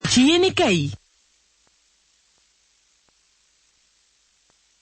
ci yéenekaay yi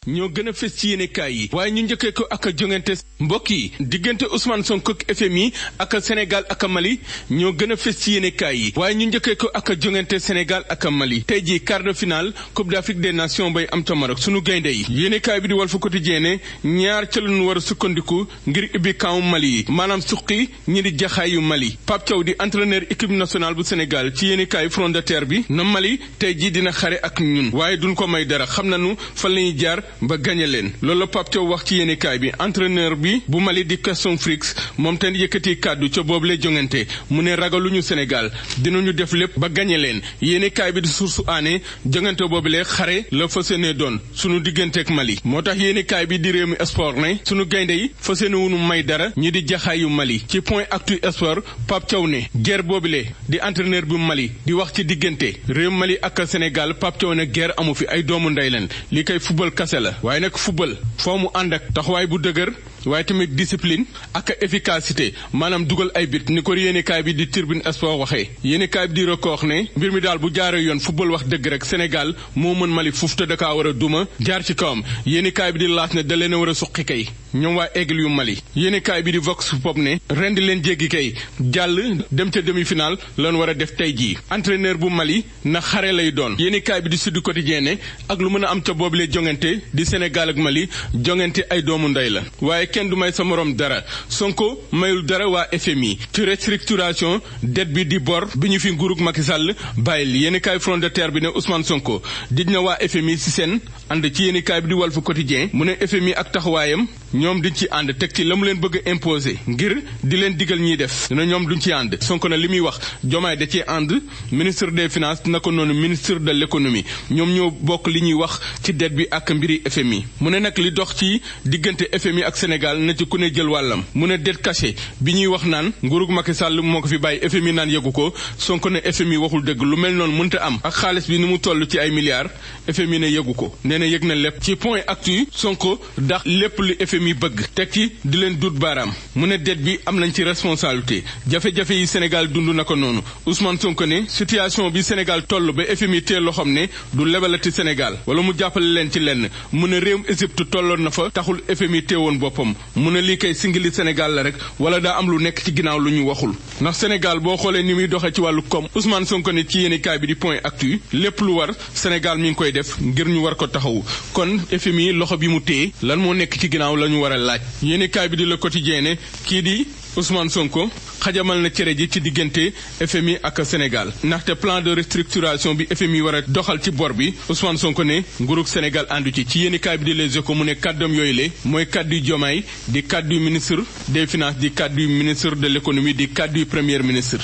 ñoo gën a fës ci yéenekaay yi waaye ñu njëkkee ko ak jongante mbokk yi diggante Ousmane Sonko ak FMI ak Sénégal ak Mali ñoo gën a fës ci yéenekaay yi waaye ñu njëkkee ko ak jongante Sénégal ak Mali tey jii quart de finale Coupe d'Afrique des Nations bay am ca Maroc sunu gaynde yi yéenekaay bi di Walf Quotidien ne ñaar ca lañu war a sukkandiku ngir ibbi camp Mali yi maanaam suqi ñi di jaxaayu Mali Pape Thiaw di entraîneur équipe nationale bu Sénégal ci yéenekaay front de terre bi na Mali tey jii dina xare ak ñun waaye duñ ko may dara xam nañu fan lañuy jaar ba gañe leen loolu la Pape Thiaw wax ci yéenekaay bi entraîneur bi bu Mali di Gaston Frix moom ten yëkkati kàddu ca boobu lay jongante mu ne ragaluñu Sénégal dinañu def lépp ba gañe leen yéenekaay bi di Source A ne jongante boobu lay xare la fas yéene doon sunu digganteek Mali moo tax yéenekaay bi di Rewmi Sport ne sunu gaynde yi fas yéene wuñu may dara ñi di jaxaayu Mali ci point actu sport Pape Thiaw ne guerre boobule di entraîneur bu Mali di wax ci diggante réew Mali ak Sénégal Pape Thiaw ne guerre amu fi ay doomu ndey leen li koy football kase la waaye nag football foo mu ànd ak taxawaay bu dëgër waaye tamit discipline ak efficacité maanaam dugal ay bit ni ko yéenekaay bi di Tribune Sport waxee yéenekaay bi di Record ne mbir mi daal bu jaaree yoon football wax dëgg rek Sénégal moo mën Mali fuuf te da kaa war a duma jaar ci kawam yéenekaay bi di L'As ne da leen a war a suqi kay ñoom waa Aigle yu Mali yéenekaay bi di Vox Pop ne ren di leen jéggi kay jàll dem ca demi-finale lan war a def tey jii entraîneur bu Mali na xare lay doon yéenekaay bi di Sud Quotidien ne ak lu mën a am ca boobule jongante di Sénégal ak Mali jongante ay doomu ndey la waaye kenn du may sa morom dara Sonko mayul dara waa FMI ci restructuration dette bi di bor bi ñu fi nguurug Macky Sall bàyyil yéenekaay front de terre bi ne Ousmane Sonko dij na waa FMI ci seen ànd ci yéenekaay bi di Walf Quotidien mu ne FMI ak taxawaayam ñoom duñ ci ànd teg ci la mu leen bëgg a imposer ngir di leen digal ñiy def dina ñoom duñ ci ànd Sonko na li muy wax Diomaye da cee ànd ministre des finances na ko noonu ministre de l'économie ñoom ñoo bokk li ñuy wax ci dette bi ak mbiri FMI mu ne nag li dox ci diggante FMI ak Sénégal na ci ku ne jël wàllam mu ne dette cachée bi ñuy wax naan nguurug Macky Sall moo ko fi bàyyi FMI naan yëgu ko Sonko ne FMI waxul dëgg lu mel noonu mënta am ak xaalis bi ni mu toll ci ay milliards FMI ne yëgu ko nee na yëg na lépp ci point actu Sonko ndax lépp lu FMI bëgg teg ci di leen dut baaraam mu ne dette bi am nañ ci responsabilité jafe-jafe yi Sénégal dund na ko noonu Ousmane Sonko ne situation bi Sénégal toll ba FMI tee loxoom ne du lebalati Sénégal wala mu jàppale leen ci lenn mu ne réewum Égypte tolloon na fa taxul FMI teewoon boppam mu ne lii kay singili Sénégal la rek wala daa am lu nekk ci ginnaaw lu ñu waxul ndax Sénégal boo xoolee ni muy doxee ci wàllu koom Ousmane Sonko ne ci yéenekaay bi di point actu lépp lu war Sénégal mi ngi koy def ngir ñu war ko taxawu kon FMI loxo bi mu téye lan moo nekk ci ginnaaw la ñu war a laaj yéenekaay bi di Le Quotidien ne kii di Ousmane Sonko xajamal na cere ji ci diggante FMI ak Sénégal ndaxte plan de restructuration bi FMI war a doxal ci bor bi Ousmane Sonko ne nguurug Sénégal àndu ci yéenekaay bi di Les Échos mu ne kàddoom yooyu le mooy kàddu yu Diomaye di kàddu yu ministre des finances di kàddu yu ministre de l'économie di kàddu yu premier ministre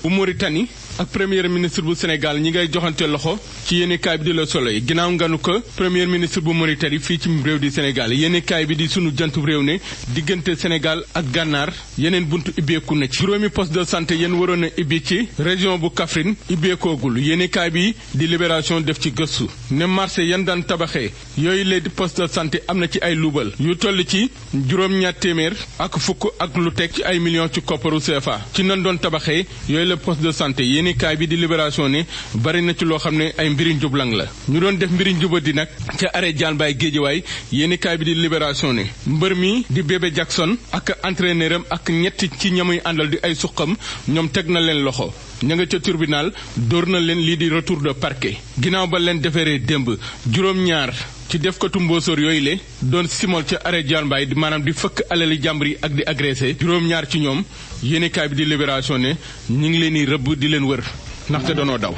bu Mauritanie ak premier ministre bu Sénégal ñi ngay joxante loxo ci yéenekaay bi di Le Soleil ginnaaw nganu ko premier ministre bu Mauritanie fii ci réew di Sénégal yéenekaay bi di sunu jantub réew ne diggante Sénégal ak Gànnaar yeneen buntu ibbeeku na ci juróomi poste de santé yéen waroon a ibbi ci région bu Kaffrine ibbeekoogul yéenekaay bi di Libération def ci gëstu ne marché yan daan tabaxee yooyu lee di poste de santé am na ci ay luubal yu toll ci juróom-ñaar téeméer ak fukk ak lu teg ci ay millions ci kopparu CFA ci nan doon tabaxee yooyu la poste de santé yéenekaay bi di Libération ne bari na ci loo xam ne ay mbiri njublang la ñu doon def mbiri njubadi nag ca arrêt Diane Baye Guédiawaye yéenekaay bi di Libération ne mbër mi di Bébé Jackson ak entraîneur am ak ñetti ci ñamuy àndal di ay suqam ñoom teg na leen loxo ña nga ca tribunal dóor na leen lii di retour de parquet ginnaaw ba leen deferee démb juróom-ñaar ci defkatu mbóosóor yooyu le doon simol ca arrêt Diane Baye di maanaam di fëkk alali jàmbur yi ak di agressé juróom-ñaar ci ñoom yéenekaay bi di Libération ne ñu ngi leen di rëbb di leen wër ndaxte doonoo daw